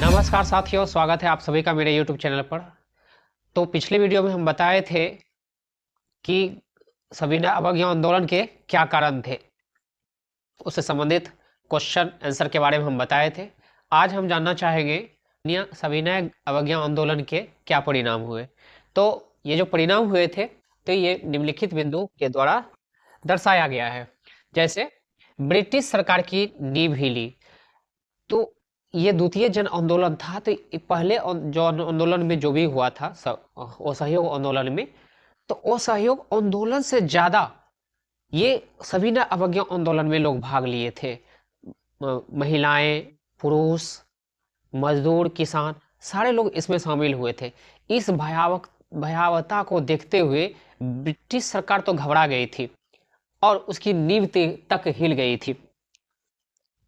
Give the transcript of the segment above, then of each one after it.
नमस्कार साथियों, स्वागत है आप सभी का मेरे YouTube चैनल पर। तो पिछले वीडियो में हम बताए थे कि सविनय अवज्ञा आंदोलन के क्या कारण थे, उससे संबंधित क्वेश्चन आंसर के बारे में हम बताए थे। आज हम जानना चाहेंगे सविनय अवज्ञा आंदोलन के क्या परिणाम हुए। तो ये जो परिणाम हुए थे तो ये निम्नलिखित बिंदु के द्वारा दर्शाया गया है। जैसे ब्रिटिश सरकार की नींव हिली, तो ये द्वितीय जन आंदोलन था। तो पहले जन आंदोलन में जो भी हुआ था असहयोग आंदोलन में, तो असहयोग आंदोलन से ज्यादा ये सविनय अवज्ञा आंदोलन में लोग भाग लिए थे। महिलाएं, पुरुष, मजदूर, किसान, सारे लोग इसमें शामिल हुए थे। इस भयावहता को देखते हुए ब्रिटिश सरकार तो घबरा गई थी और उसकी नींव तक हिल गई थी।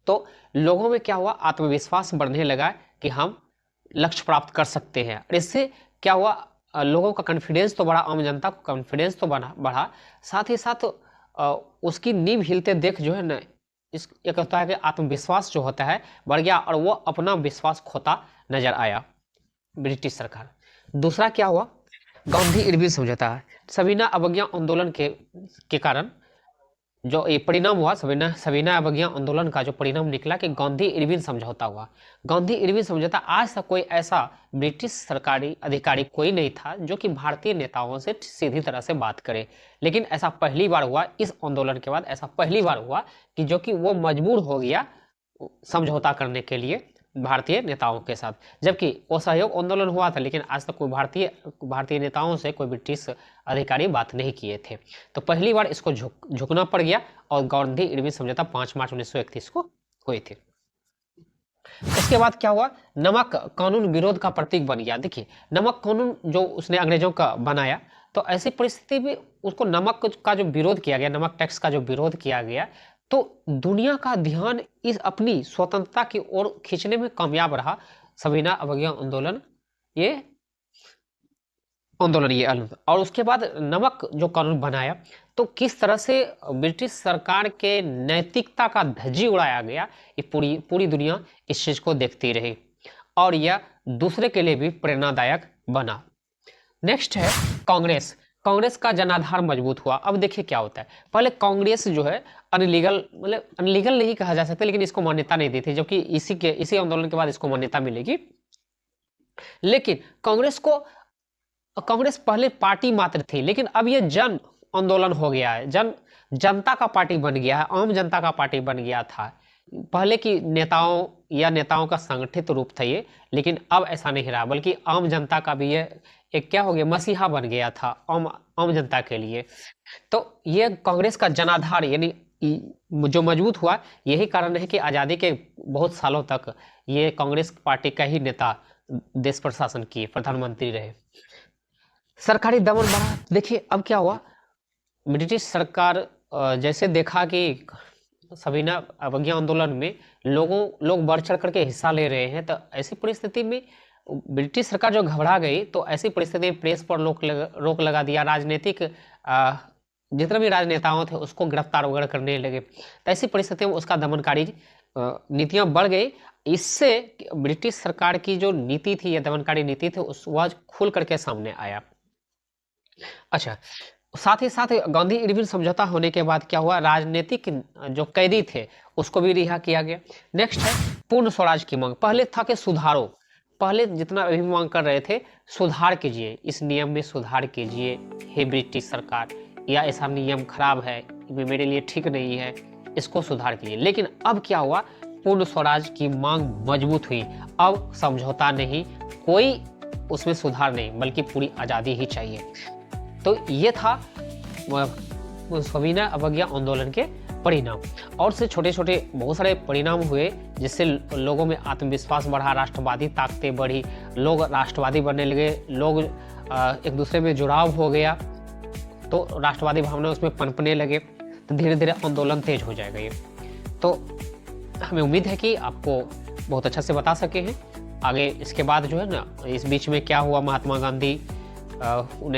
तो लोगों में क्या हुआ, आत्मविश्वास बढ़ने लगा कि हम लक्ष्य प्राप्त कर सकते हैं। और इससे क्या हुआ, लोगों का कॉन्फिडेंस तो बढ़ा, आम जनता को कॉन्फिडेंस तो बढ़ा, साथ ही साथ उसकी नींव हिलते देख जो है ना, एक होता है कि आत्मविश्वास जो होता है बढ़ गया और वो अपना विश्वास खोता नजर आया ब्रिटिश सरकार। दूसरा क्या हुआ, गांधी इरविन समझौता। सविनय अवज्ञा आंदोलन के कारण जो ये परिणाम हुआ, सविनय अवज्ञा आंदोलन का जो परिणाम निकला कि गांधी इरविन समझौता हुआ। गांधी इरविन समझौता, आज तक कोई ऐसा ब्रिटिश सरकारी अधिकारी कोई नहीं था जो कि भारतीय नेताओं से सीधी तरह से बात करे, लेकिन ऐसा पहली बार हुआ इस आंदोलन के बाद। ऐसा पहली बार हुआ कि जो कि वो मजबूर हो गया समझौता करने के लिए भारतीय नेताओं के साथ। जबकि असहयोग आंदोलन हुआ था, लेकिन आज तक कोई भारतीय नेताओं से कोई ब्रिटिश अधिकारी बात नहीं किए थे। तो पहली बार इसको झुकना पड़ गया और गांधी इरविन समझौता 5 मार्च 1931 को हुई थी। उसके बाद क्या हुआ, नमक कानून विरोध का प्रतीक बन गया। देखिए, नमक कानून जो उसने अंग्रेजों का बनाया, तो ऐसी परिस्थिति में उसको नमक का जो विरोध किया गया, नमक टैक्स का जो विरोध किया गया, तो दुनिया का ध्यान इस अपनी स्वतंत्रता की ओर खींचने में कामयाब रहा सविनय अवज्ञा आंदोलन। और उसके बाद नमक जो कानून बनाया, तो किस तरह से ब्रिटिश सरकार के नैतिकता का धज्जी उड़ाया गया, ये पूरी दुनिया इस चीज को देखती रही और यह दूसरे के लिए भी प्रेरणादायक बना। नेक्स्ट है कांग्रेस। कांग्रेस का जनाधार मजबूत हुआ। अब देखिए क्या होता है, पहले कांग्रेस जो है अनलीगल, मतलब अनलीगल नहीं कहा जा सकता, लेकिन इसको मान्यता नहीं दी थी, जबकि इसी आंदोलन के बाद इसको मान्यता मिलेगी। लेकिन कांग्रेस पहले पार्टी मात्र थी, लेकिन अब यह जन आंदोलन हो गया है, जनता का पार्टी बन गया है, आम जनता का पार्टी बन गया था। पहले की नेताओं का संगठित रूप था ये, लेकिन अब ऐसा नहीं रहा, बल्कि आम जनता का भी ये एक क्या हो गया, मसीहा बन गया था आम जनता के लिए। तो ये कांग्रेस का जनाधार यानी जो मजबूत हुआ, यही कारण है कि आजादी के बहुत सालों तक ये कांग्रेस पार्टी का ही नेता देश प्रशासन किए, प्रधानमंत्री रहे। सरकारी दमन बढ़ा। देखिए अब क्या हुआ, ब्रिटिश सरकार जैसे देखा कि सविनय अवज्ञा आंदोलन में लोग बढ़ चढ़ करके हिस्सा ले रहे हैं, तो ऐसी परिस्थिति में ब्रिटिश सरकार जो घबरा गई, तो ऐसी परिस्थिति में प्रेस पर रोक लगा दिया। राजनीतिक जितने भी राजनेताओं थे उसको गिरफ्तार वगैरह करने लगे। तो ऐसी परिस्थिति में उसका दमनकारी नीतियां बढ़ गई। इससे ब्रिटिश सरकार की जो नीति थी या दमनकारी नीति थी, वह खुल करके सामने आया। अच्छा, साथ ही साथ गांधी इरविन समझौता होने के बाद क्या हुआ, राजनीतिक जो कैदी थे उसको भी रिहा किया गया। नेक्स्ट है पूर्ण स्वराज की मांग। पहले था कि सुधारो, पहले जितना अभी मांग कर रहे थे, सुधार कीजिए, इस नियम में सुधार कीजिए हे ब्रिटिश सरकार, या ऐसा नियम खराब है, मेरे लिए ठीक नहीं है, इसको सुधार कीजिए। लेकिन अब क्या हुआ, पूर्ण स्वराज की मांग मजबूत हुई। अब समझौता नहीं, कोई उसमें सुधार नहीं, बल्कि पूरी आजादी ही चाहिए। तो ये था सविनय अवज्ञा आंदोलन के परिणाम। और से छोटे छोटे बहुत सारे परिणाम हुए, जिससे लोगों में आत्मविश्वास बढ़ा, राष्ट्रवादी ताकतें बढ़ी, लोग राष्ट्रवादी बनने लगे, लोग एक दूसरे में जुड़ाव हो गया, तो राष्ट्रवादी भावना उसमें पनपने लगे, तो धीरे धीरे आंदोलन तेज हो जाएगा ये। तो हमें उम्मीद है कि आपको बहुत अच्छा से बता सके हैं। आगे इसके बाद जो है ना, इस बीच में क्या हुआ, महात्मा गांधी उन्हें